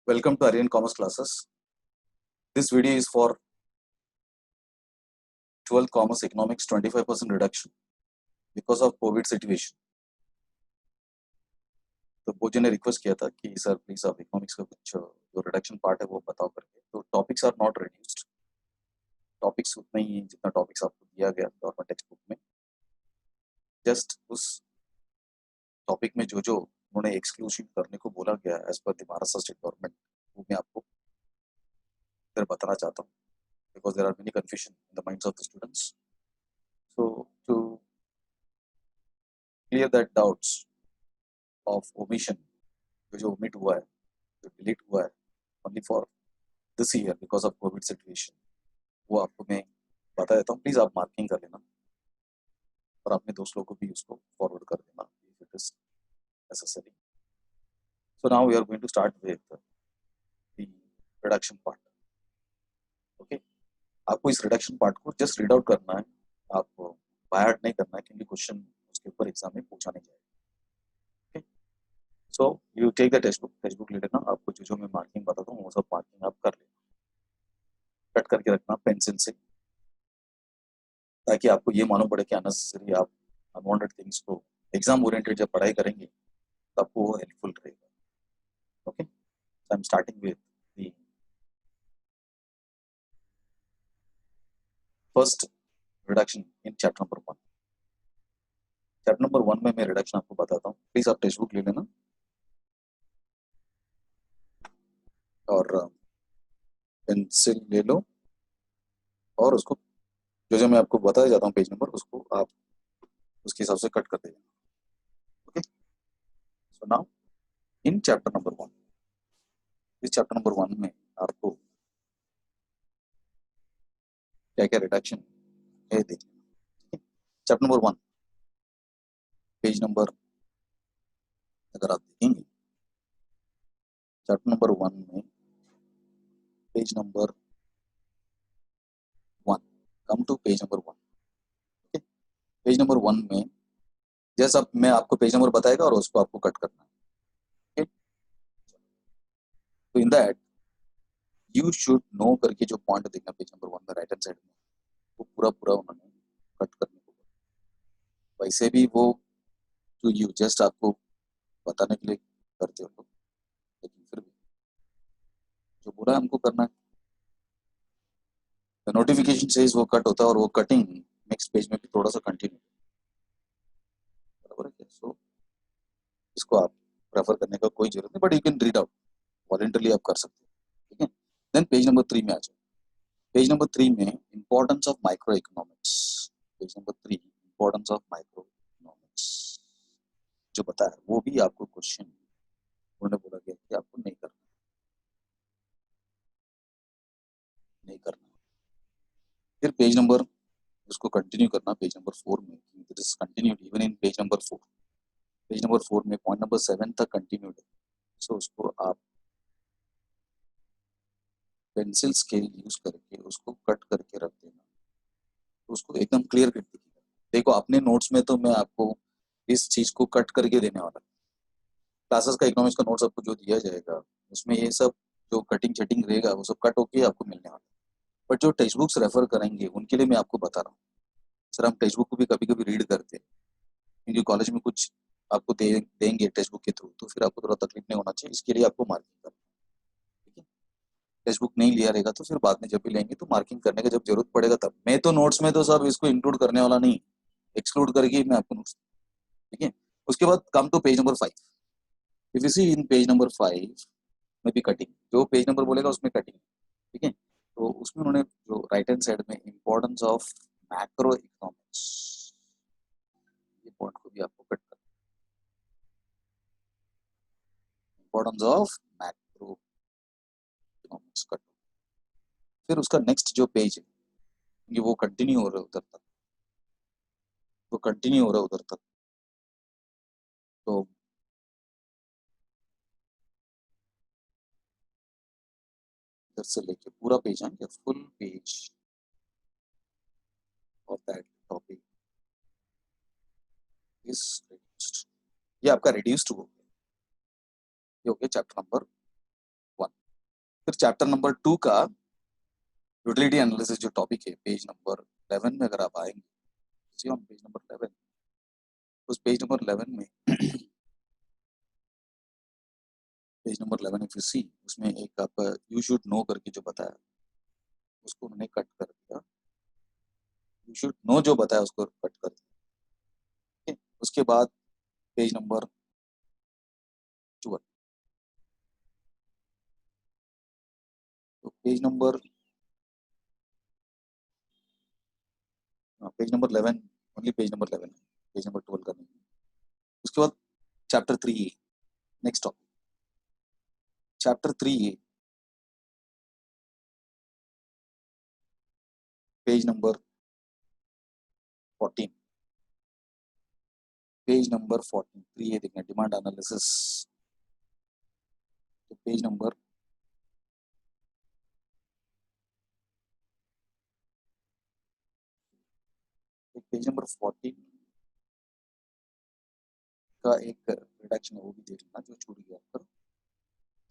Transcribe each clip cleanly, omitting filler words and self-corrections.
Welcome to Aryan Commerce classes. This video is for 12th Commerce Economics 25% reduction because of COVID situation. तो बोझे ने request किया था कि sir please आप economics का कुछ जो रिडक्शन पार्ट है वो बताओ करके. तो topics are not reduced, topics उतना ही है जितना टॉपिक्स आपको दिया गया गवर्नमेंट टेक्स्ट बुक में. जस्ट उस टॉपिक में जो जो उन्होंने एक्सक्लूसिव करने को बोला गया as per the Maharashtra state government, वो मैं आपको फिर बताना चाहता हूँ because there are many confusion in the minds of the students. So to clear that doubts of omission, जो omit हुआ है, जो delete हुआ है only for this year because of COVID situation, वो आपको मैं बता देता हूँ. प्लीज आप मार्किंग कर लेना और अपने दोस्त लोगों को भी उसको फॉरवर्ड कर देना if it is necessary. So now we are going to start with the reduction part. Okay, आपको इस रिडक्शन पार्ट को जस्ट रीड आउट करना है, आप बाय हार्ट नहीं करना है क्योंकि क्वेश्चन उसके ऊपर एग्जाम में पूछा नहीं जाएगा. Okay, so you take the text book ले लेना. आपको जो जो मैं मार्किंग बताता हूँ वो सब मार्किंग आप कर लेना, कट करके रखना पेंसिल से, ताकि आपको ये मालूम पड़े कि अननेसेसरी आप अनवांटेड थिंग्स को एग्जाम ओरिएंटेड जब पढ़ाई करेंगे तो आपको वो हेल्पफुल रहेगा. Okay, so I am starting with the first reduction in chapter number 1. Chapter number 1 में मैं रिडक्शन आपको बताता हूँ. प्लीज आप टेक्स्ट बुक ले लेना और पेंसिल ले लो और उसको जो जो मैं आपको बताया जाता हूँ पेज नंबर, उसको आप उसके हिसाब से कट कर देना. Okay, so now in chapter number 1, इस चैप्टर नंबर 1 में आपको क्या क्या रिडक्शन है देखिए. चैप्टर नंबर 1 पेज नंबर, अगर आप देखेंगे चैप्टर नंबर 1 में page number 1, come to page number 1. Okay, page number 1 में जैसा मैं आपको पेज नंबर बताएगा और उसको आपको कट करना है. ओके, तो in that you should no करके जो पॉइंट देखना पेज नंबर 1 में राइट हैंड साइड में, वो पूरा पूरा उन्होंने कट करने को बोला. वैसे भी वो टू यू जस्ट आपको बताने के लिए करते हो लोग, लेकिन फिर भी जो बोला है हमको करना है. नोटिफिकेशन से वो कट होता है और वो कटिंग नेक्स्ट पेज में भी थोड़ा सा कंटिन्यू, बराबर है. सो इसको आप रेफर करने का कोई जरूरत नहीं, but you can read out voluntarily, आप कर सकते हो. ठीक है, देन पेज नंबर 3 में आ जाओ. पेज नंबर 3 में importance of micro economics, page number 3 importance of micro economics जो बताया, वो भी आपको क्वेश्चन उन्होंने बोला गया कि आपको नहीं करना. फिर पेज नंबर उसको कंटिन्यू करना पेज नंबर 4 में, it is continued even in page number 4. Page number 4 में पॉइंट नंबर 7 तक कंटिन्यूड है. सो उसको आप पेंसिल स्केल यूज करके उसको कट करके रख देना, तो उसको एकदम क्लियर कट दिखेगा. देखो अपने नोट्स में तो मैं आपको इस चीज को कट करके देने वाला. क्लासेस का इकोनॉमिक्स का नोट्स आपको जो दिया जाएगा उसमें ये सब जो कटिंग चटिंग रहेगा वो सब कट होके आपको मिलने वाला. बट जो टेक्स्ट बुक्स रेफर करेंगे उनके लिए मैं आपको बता रहा हूँ. सर हम टेक्स्ट बुक को भी कभी कभी रीड करते हैं क्योंकि कॉलेज में कुछ आपको देंगे टेक्स्ट बुक के थ्रू, तो फिर आपको थोड़ा तकलीफ नहीं होना चाहिए, इसके लिए आपको मार्किंग करना. ठीक है, टेक्स्ट बुक नहीं लिया रहेगा तो फिर बाद में जब भी लेंगे तो मार्किंग करने का जब जरूरत पड़ेगा तब. मैं तो नोट्स में तो सब इसको इंक्लूड करने वाला नहीं, एक्सक्लूड करके मैं आपको नोट्स. ठीक है, उसके बाद come to page number 5. If you see in page number 5 में भी कटिंग, जो पेज नंबर बोलेगा उसमें कटिंग. ठीक है, तो उसमें उन्होंने जो राइट हैंड साइड में इंपॉर्टेंस ऑफ मैक्रो इकोनॉमिक्स, ये पॉइंट को भी आपको कट करना. Importance of macro economics cut. फिर उसका नेक्स्ट जो पेज है ये वो कंटिन्यू हो रहा है उधर तक, वो कंटिन्यू हो रहा है उधर तक. तो इधर से लेके पूरा पेज आएंगे, full page of that topic is reduced. ये आपका रिड्यूस्ड हो गया. ये हो गया चैप्टर नंबर 1. फिर चैप्टर नंबर 2 का यूटिलिटी एनालिसिस जो टॉपिक है पेज नंबर 11 में अगर आप आएंगे ऑन पेज नंबर 11, उस पेज नंबर 11 में पेज नंबर 11 इफ यू सी, उसमें एक आप यू शुड नो करके जो बताया उसको उन्होंने कट कर दिया, यू शुड नो जो बताया उसको कट कर दिया। ठीक है? उसके बाद पेज नंबर 12, तो page number 11, only page number 11 है, पेज नंबर 12 का नहीं है। उसके बाद chapter 3 next topic, chapter 3 page number 14, page number 14 3 देखना, डिमांड एनालिसिस, तो पेज नंबर पेज नंबर 14 का एक रिडक्शन है वो भी देख लेना जो छूट गया आपका,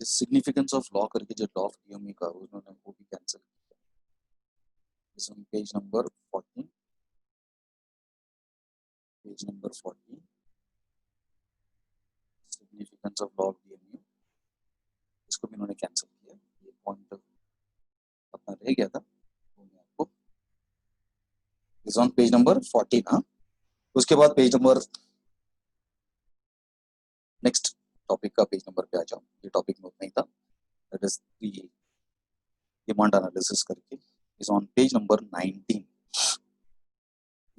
सिग्निफिकेंस ऑफ लॉ करके जो लॉ ऑफ डीएमई का उन्होंने वो भी कैंसिल किया, page number 14, page number 14 significance of law of DME, इसको भी उन्होंने कैंसिल किया। ये पॉइंट अपना रह गया था वो मैं आपको इज ऑन पेज नंबर 14। हाँ, उसके बाद पेज नंबर नेक्स्ट टॉपिक का पेज नंबर पे आ जाओ, ये टॉपिक में उतना ही था, दैट इज डिमांड एनालिसिस करके इज ऑन पेज नंबर 19।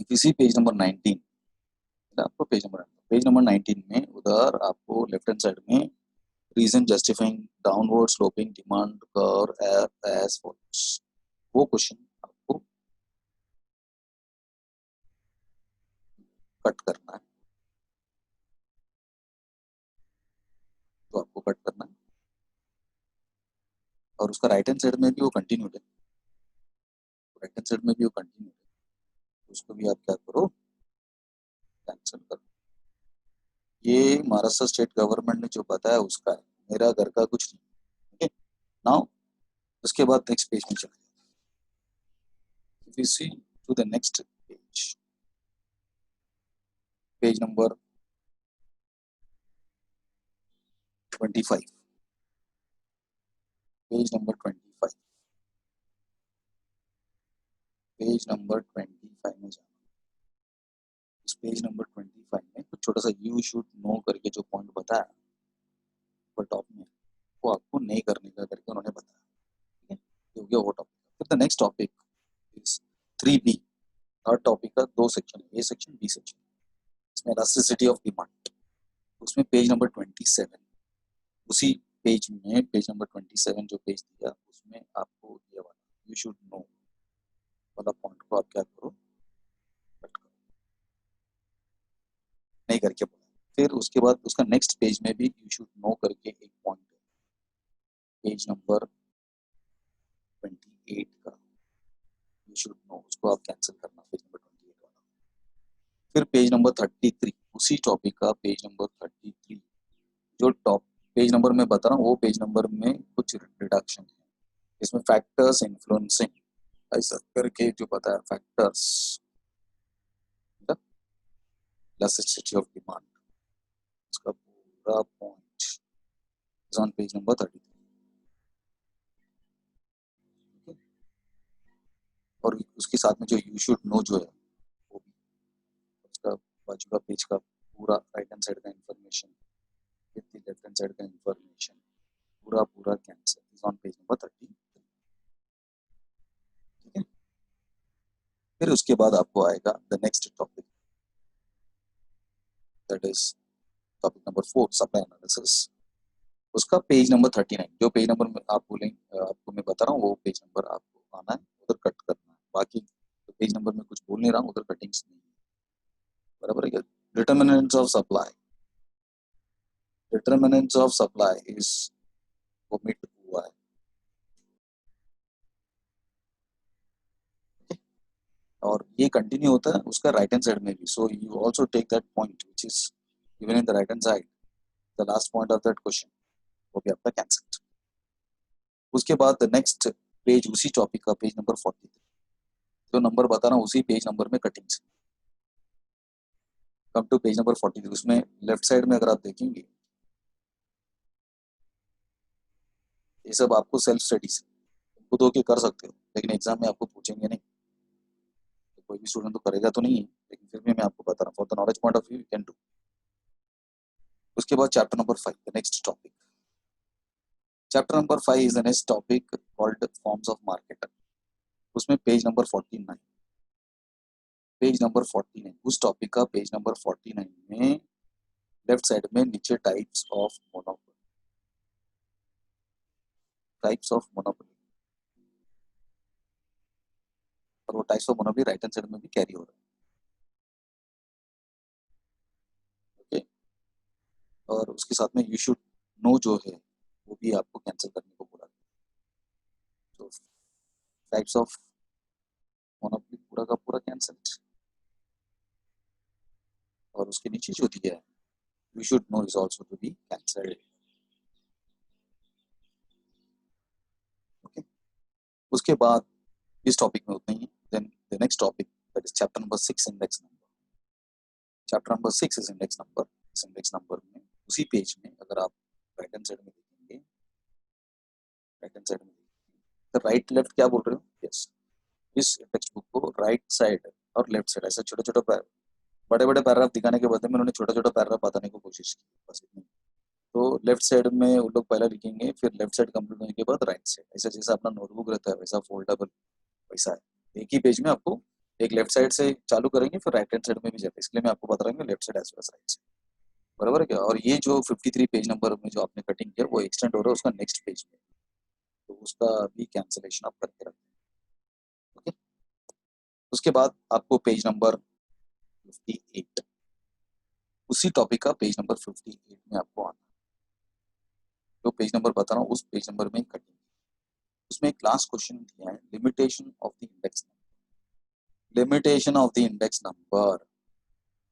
इसी पेज नंबर 19 आपको पेज नंबर 19 में उधर आपको लेफ्ट हैंड साइड में reason justifying downward sloping demand curve as follows, वो क्वेश्चन आपको कट करना है, तो आपको कट करना है, और उसका राइट हैंड साइड में भी वो कंटिन्यूड है, राइट हैंड साइड में भी वो कंटिन्यूड है, उसको भी आप क्या करो कैंसिल करो। ये महाराष्ट्र स्टेट गवर्नमेंट ने जो बताया उसका है, मेरा घर का कुछ नहीं। ठीक है, नाउ उसके बाद नेक्स्ट पेज में चले, if you see to the next page, page number 25, page number 25, page number 25 में जाना, इस पेज नंबर 25 में कुछ छोटा सा यू शुड नो करके जो पॉइंट बताया ऊपर टॉप में, वो आपको नहीं करने का करके उन्होंने बताया। ठीक है, ये हो गया वो टॉपिक। फिर the next topic is 3B, third topic का दो सेक्शन है, ए सेक्शन बी सेक्शन, इसमें इलास्टिसिटी ऑफ डिमांड, उसमें पेज नंबर 27, उसी पेज में पेज नंबर 27 जो पेज दिया उसमें आपको ये वाला यू शुड नो वाला पॉइंट को आप क्या करो कट करो, नहीं करके बोला। फिर उसके बाद उसका नेक्स्ट पेज में भी यू शुड नो करके एक पॉइंट है, पेज नंबर 28 का यू शुड नो, उसको आप कैंसिल करना, पेज नंबर 28 वाला। फिर पेज नंबर 33 उसी टॉपिक का पेज नंबर 33, जो टॉप पेज नंबर में बता रहा हूँ वो पेज नंबर में कुछ रिडक्शन है, इसमें फैक्टर्स इन्फ्लुएंसिंग ऐसा करके जो बताया फैक्टर्स इलास्टिसिटी ऑफ डिमांड, उसका पूरा point is on page number 33। और उसके साथ में जो यू शुड नो जो है वो भी, उसका बाजू का पेज का पूरा राइट हैंड साइड का information with left hand side का इंफॉर्मेशन पूरा पूरा cancel is on page number 33। ठीक है, फिर उसके बाद आपको आएगा the next topic, that is topic number 4 supply analysis, उसका पेज नंबर 39, जो पेज नंबर में आप बोलेंगे आपको मैं बता रहा हूँ वो पेज नंबर आपको आना है, उधर कट करना है, बाकी तो पेज नंबर में कुछ बोल नहीं रहा हूँ, उधर कटिंग्स नहीं है, बराबर है क्या। Determinants of supply, determinants of supply is omit हुआ है, और ये कंटिन्यू होता है उसका राइट हैंड साइड में भी, so you also take that point which is given in the right hand side, the last point of that question, वो भी आपका कैंसिल। उसके बाद नेक्स्ट पेज उसी टॉपिक का पेज नंबर 43, जो नंबर बता रहा हूँ उसी पेज नंबर में cuttings. Come to page number 43, उसमें लेफ्ट साइड में अगर आप देखेंगे ये सब आपको सेल्फ स्टडीज खुद होके कर सकते हो, लेकिन एग्जाम में आपको पूछेंगे नहीं, तो कोई भी स्टूडेंट तो करेगा तो नहीं है, लेकिन फिर भी मैं आपको बता रहा हूँ for the knowledge point of view you can do. उसके बाद chapter number 5, the next topic. Chapter number 5 is the next topic called forms of market. उसमें पेज नंबर 49, पेज नंबर 49 उस टॉपिक का पेज नंबर 49 में left side में नीचे types of monopoly, types of monopoly, और वो types of monopoly right hand side में भी कैरी हो रहा है। ओके, और उसके साथ में यू शुड नो जो है वो भी आपको कैंसिल करने को बोला। तो टाइप्स ऑफ मोनोपोली पूरा का पूरा कैंसिल, और उसके नीचे जो दिया है you should know is also to be cancelled. Okay, उसके बाद इस टॉपिक में उतना ही है। Then the next topic that is chapter number 6, index number. Chapter number 6 is index number. इस इंडेक्स नंबर में उसी पेज में अगर आप राइट हैंड साइड में देखेंगे, राइट हैंड साइड में तो राइट लेफ्ट क्या बोल रहे हो, यस, इस टेक्स्ट बुक को राइट साइड और लेफ्ट साइड ऐसे छोटे छोटे बड़े बड़े पैराग्राफ दिखाने के बदले में उन्होंने छोटा छोटा पैराग्राफ बताने की कोशिश की, बस इतनी। तो लेफ्ट साइड में वो लोग पहले लिखेंगे, फिर लेफ्ट साइड कंप्लीट होने के बाद राइट साइड, ऐसा जैसा अपना नोटबुक रहता है वैसा फोल्डेबल वैसा है। एक ही पेज में आपको एक लेफ्ट साइड से चालू करेंगे फिर राइट हैंड साइड में भी जाते हैं, इसलिए मैं आपको बता रहा हूँ left side as well as right side, बराबर है क्या। और ये जो 53 पेज नंबर में जो आपने कटिंग किया वो एक्सटेंड हो रहा है उसका नेक्स्ट पेज में, तो उसका भी कैंसिलेशन आप करके रखें। ओके, उसके बाद आपको पेज नंबर 58, उसी टॉपिक का पेज नंबर 58 में आपको आना, जो पेज नंबर बता रहा हूँ उस पेज नंबर में कटिंग। उसमें एक लास्ट क्वेश्चन दिया है, limitation of the index number. Limitation of the index number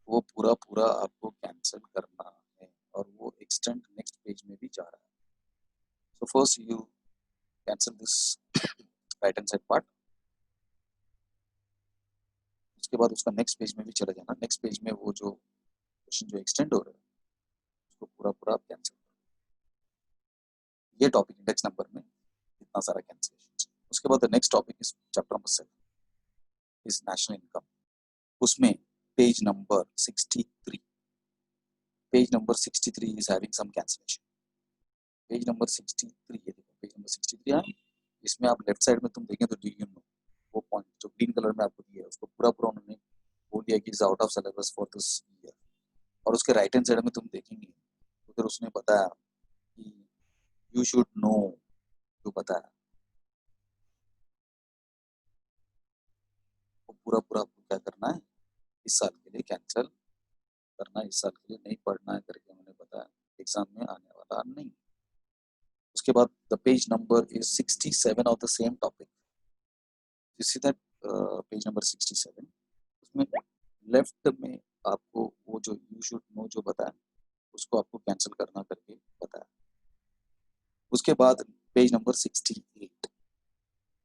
वो पूरा पूरा आपको कैंसिल करना है, और वो एक्सटेंड नेक्स्ट पेज में भी जा रहा है। So first you cancel this right hand side part, उसके बाद उसका नेक्स्ट पेज में भी चला जाना। नेक्स्ट पेज में वो जो क्वेश्चन जो एक्सटेंड हो रहा है उसको पूरा पूरा आप कैंसिल। ये टॉपिक इंडेक्स नंबर में इतना सारा कैंसिलेशन। उसके बाद next topic is chapter number 7 is national income. उसमें page number 63, page number 63 is having some cancellation. Page number 63, ये देखो पेज नंबर 63 है, इसमें आप लेफ्ट साइड में तुम देखें तो डू यू नो वो पॉइंट जो ग्रीन कलर में आपको दिया है उसको पूरा पूरा उन्होंने बोल दिया कि is out of syllabus for this year. और उसके राइट हैंड साइड में तुम देखेंगे उधर उसने बताया कि यू शुड नो, जो बताया वो पूरा पूरा आपको क्या करना है, इस साल के लिए कैंसिल करना है, इस साल के लिए नहीं पढ़ना है करके उन्होंने बताया, एग्जाम में आने वाला नहीं। उसके बाद the page number is 67 of the same topic. You see that page number 67, उसमें लेफ्ट में आपको वो जो यू शुड नो जो बताया उसको आपको कैंसिल करना करके बताया। उसके बाद पेज नंबर 68,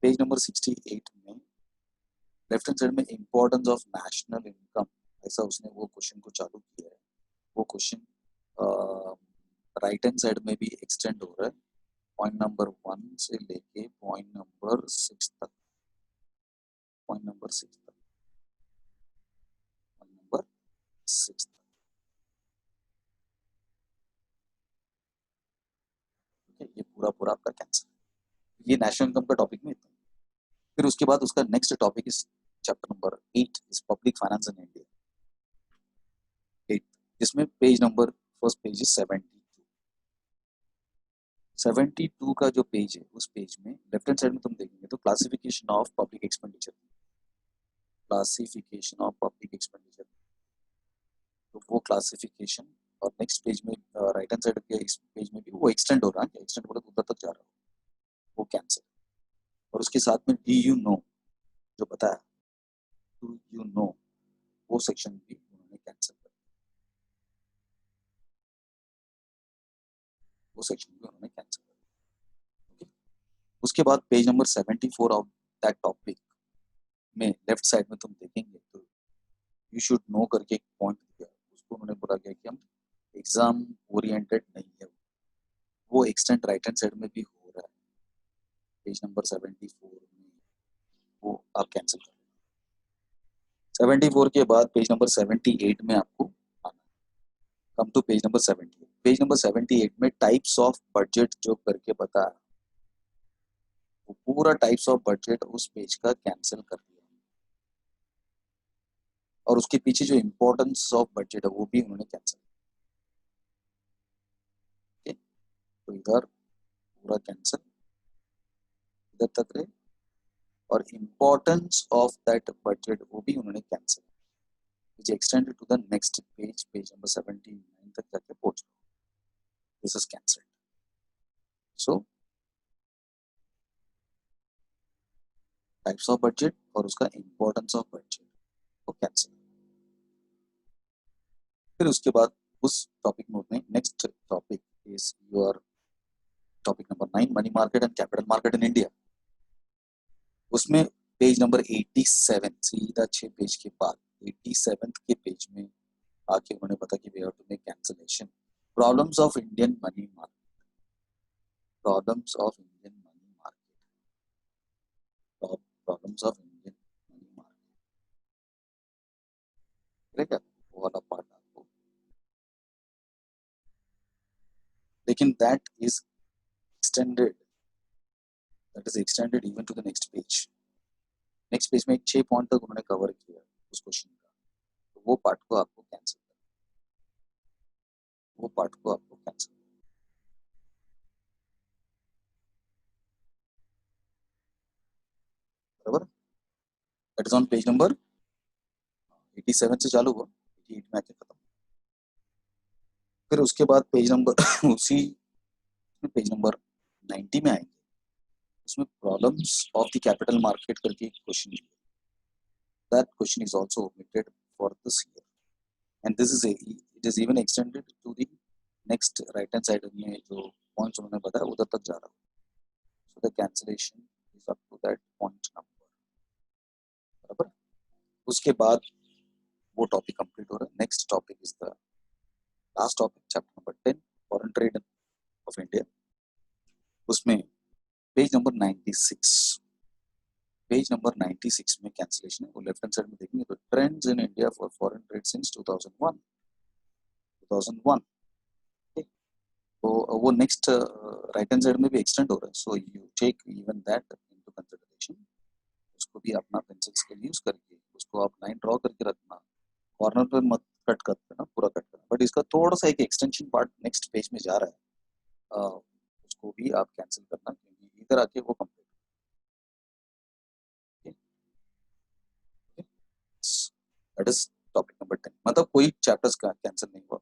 पेज नंबर 68 में लेफ्ट हैंड साइड में इम्पोर्टेंस ऑफ नेशनल इनकम, ऐसा उसने वो क्वेश्चन को चालू किया है। वो क्वेश्चन राइट हैंड साइड में भी एक्सटेंड हो रहा है, पॉइंट नंबर 1 से लेके पॉइंट नंबर 6 तक, पॉइंट नंबर 6 तक, पॉइंट नंबर 6 तक। ठीक है, ये पूरा पूरा आपका कैंसिल, ये नेशनल इनकम का टॉपिक में इतना। फिर उसके बाद उसका next topic is chapter number 8 is public finance in India, 8, जिसमें page number first page is 72। 72 का जो पेज है उस पेज में लेफ्ट हैंड साइड में तुम देखेंगे तो classification of public expenditure, classification of public expenditure, तो वो क्लासिफिकेशन, और नेक्स्ट पेज में राइट हैंड साइड के इस पेज में भी वो एक्सटेंड हो रहा है, एक्सटेंड बोले तो उधर तक जा रहा है, वो कैंसिल। और उसके साथ में डी यू नो जो बताया, डू यू नो वो सेक्शन भी उन्होंने कैंसिल कर, वो सेक्शन भी उन्होंने कैंसिल कर। उसके बाद page number 74 of that topic में लेफ्ट साइड में तुम देखेंगे तो यू शुड नो करके एक पॉइंट दिया, उसको उन्होंने बोला गया कि हम एग्जाम ओरिएंटेड नहीं है, वो एक्सटेंड राइट हैंड साइड में भी हो रहा है पेज नंबर 74 में, वो आप कैंसिल कर 74 के बाद पेज नंबर 78 में आपको आना। Come to page number 78। Page number 78 में टाइप्स ऑफ बजट जो करके बताया, वो पूरा टाइप्स ऑफ बजट उस पेज का कैंसिल कर दिया, और उसके पीछे जो इंपॉर्टेंस ऑफ बजट है वो भी उन्होंने कैंसिल। तो इधर पूरा कैंसिल, इधर तक रहे, और इंपॉर्टेंस ऑफ दैट बजट वो भी उन्होंने cancel, which extended to the next page, page number 79 तक जाके पहुंच रहा हूं। This is cancelled. So types of budget और उसका importance of budget को कैंसिल। फिर उसके बाद उस टॉपिक में उन्हें next topic is your topic number 9, money market and capital market in India. उसमें पेज नंबर 87, सीधा 6 पेज के बाद 87 के पेज में आके उन्होंने पता कि we have to make cancellation, problems of Indian money market, problems of Indian money market, problems of Indian money market, ठीक है, वो वाला पार्ट आपको, लेकिन that is extended, that is extended even to the next page. Next page में एक 6 point तक उन्होंने कवर किया उस क्वेश्चन का, तो वो पार्ट को आपको कैंसिल करना, वो पार्ट को आपको कैंसिल, बराबर। That is on page number 87 से चालू हुआ, 88 में आके खत्म। फिर उसके बाद पेज नंबर उसी पेज नंबर 90 में आएंगे, उसमें problems of the capital market करके एक क्वेश्चन है, that question is also omitted for this year, and this is it is even extended to the next right hand side में जो points उन्होंने बताया उधर तक जा रहा है, so the cancellation is up to that point number, बराबर। उसके बाद वो टॉपिक कंप्लीट हो रहा है। Next topic is the last topic, chapter number 10, foreign trade of India. उसमें पेज नंबर 96, पेज नंबर 96 में कैंसिलेशन है, वो लेफ्ट हैंड साइड में देखेंगे तो trends in India for foreign trade since 2001, तो वो नेक्स्ट राइट हैंड साइड में भी एक्सटेंड हो रहा है, so you take even that into consideration. उसको भी अपना पेंसिल स्केल यूज करके उसको आप लाइन ड्रॉ करके रखना, कॉर्नर पे मत कट कर देना, पूरा कट करना, बट इसका थोड़ा सा एक एक्सटेंशन पार्ट नेक्स्ट पेज में जा रहा है, उसको भी आप कैंसिल करना, क्योंकि इधर आके वो complete, that is topic number 10। मतलब कोई चैप्टर्स का कैंसिल नहीं हुआ,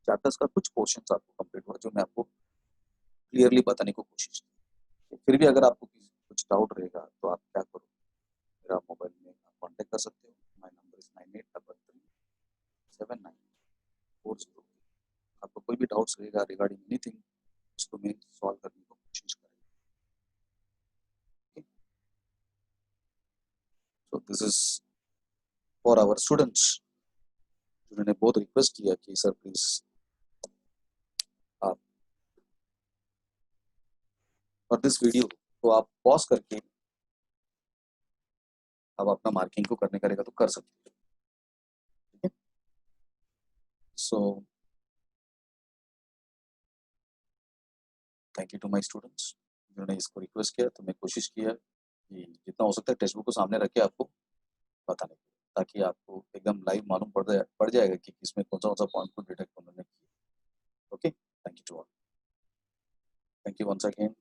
चैप्टर्स का कुछ पोर्शंस आपको कंप्लीट हुआ जो मैं आपको क्लियरली बताने को कोशिश की। फिर भी अगर आपको कुछ डाउट रहेगा तो आप क्या करो, मेरा मोबाइल में कांटेक्ट कर सकते हो, माय नंबर इज 98337940। आपको कोई भी डाउट्स रहेगा रिगार्डिंग एनीथिंग, उसको मैं सॉल्व करने को कोशिश करेंगे। So this is for our students, जिन्होंने बहुत रिक्वेस्ट किया कि सर प्लीज आप और दिस वीडियो को आप पॉज करके आप अपना मार्किंग को करने का रहेगा तो कर सकते हो, ठीक है। So thank you to my students जिन्होंने इसको रिक्वेस्ट किया, तो मैं कोशिश किया कि जितना हो सकता है टेक्स्ट बुक को सामने रख के आपको बताने की, ताकि आपको एकदम लाइव मालूम पड़ जाएगा कि किसमें कौन सा पॉइंट को डिटेक्ट उन्होंने किया। Okay, thank you to all, thank you once again.